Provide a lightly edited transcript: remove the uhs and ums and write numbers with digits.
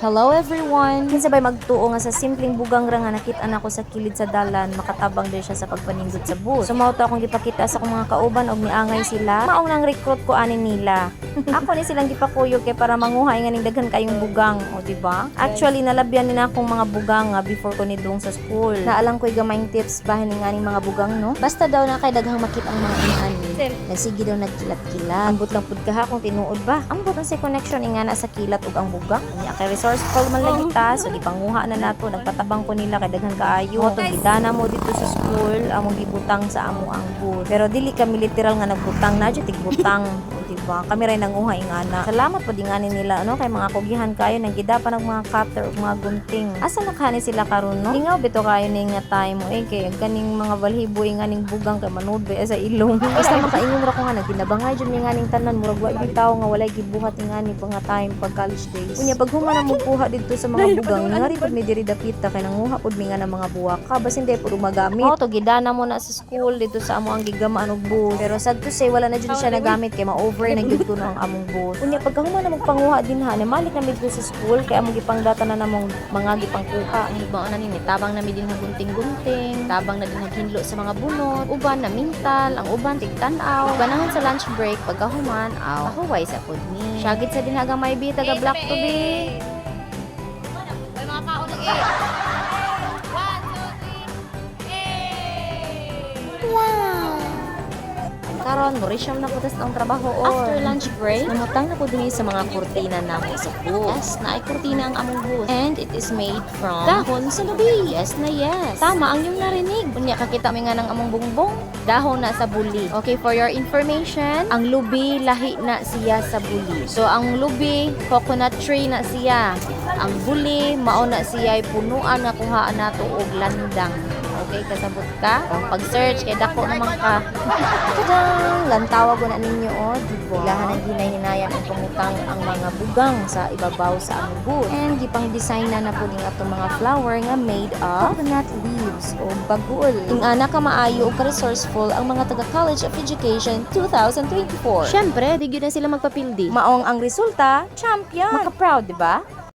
Hello everyone! Kinsa bay magtuo nga sa simpleng bugang ra nga nakita nako sa kilid sa dalan, makatabang din siya sa pagpanindot sa bus. Sumauto akong gipakita sa akong mga kauban og niangay sila. Maong nang recruit ko ani nila. Ako ni silang gipakuyog kay para manguha nga ning daghan kayong bugang, o di ba? Actually nalabyan ni na akong mga bugang nga before ko nidung sa school. Naalang ko'y gamayng tips bahin ning aning mga bugang, no? Basta daw na kay daghang makita ang mga inani. Nagsige daw nagkilat-kilat. Ambot lang pud ka ha kung tinuod ba. Ambot ang sa connection nga na sa kilat ug ang bugang. Nya kay resourceful man lagi ta, so ipanguha na nato, nagpatabang ko nila kay daghan kaayo. Mo tong gidana mo dito sa school, among gibutang sa amo ang bus. Pero dili kami literal nga nagbutang, na jud tigbutang. Diba? Kami ray nanguha ingana. Salamat po dingani nila ano kay mga kugihan kayo nang gidapan ng mga cutter ug mga gunting. Asa nakani sila karon no? Ingaw bito kayo ning nga time mo kay ganing mga balhibo nganing bugang kay manood ba sa ilong. Basta makaingon ra ko nga naginabangay jud ning nganing tanan murag wa bitaw nga walay gibuhat ingani pa nga time pag college days. Unya pag human na mo kuha didto sa mga bugang ngari pud mi diri dapita kay nanguha pud mi nga ng mga buwaka basin day pud magamit. Oh to gidana mo na sa school dito sa amo ang gigamaan og bus. Pero sad to say wala na jud siya nagamit kay ma-over na gyud ko ang among bus. Unya pagkahuman na magpanguha din ha, namalik na dito sa school kay among gipangdata na namong mga gipangkuha. Ang ibang ana nini tabang na mi din gunting-gunting, tabang na din hinlo sa mga bunot, uban na mintal, ang uban tigtan-aw. Banahon sa lunch break pagkahuman, pahuway sa pud ni. Syagit sa dinhagang may bi taga black to be. May mga kaon ng 1, 2, 3, Karon mo resume na putas ang trabaho after lunch break. Namutang na po din sa mga kurtina namo sa bus. Yes, na ay kurtina ang among bus. And it is made from dahon sa lubi. Yes na yes. Tama ang iyong narinig. Unya kakita mi nga ng among bungbong. Dahon na sa buli. Okay, for your information, ang lubi lahi na siya sa buli. So ang lubi, coconut tree na siya. Ang buli, mao na siya ay punuan nga kuhaan nato og landang. Okay, kasabot ka. O, pag-search, kay dako naman ka. Tadang! Lantawa ko na ninyo, o. Diba? Ilahan ang hinay-hinayan ang pangutang ang mga bugang sa ibabaw sa among booth. And gipang-design na po din atong mga flower nga made of coconut leaves o bagul. Ingana ka maayo o ka-resourceful ang mga taga-College of Education 2024. Syempre, di gyud na sila magpapildi. Maong ang resulta, champion! Maka-proud, diba?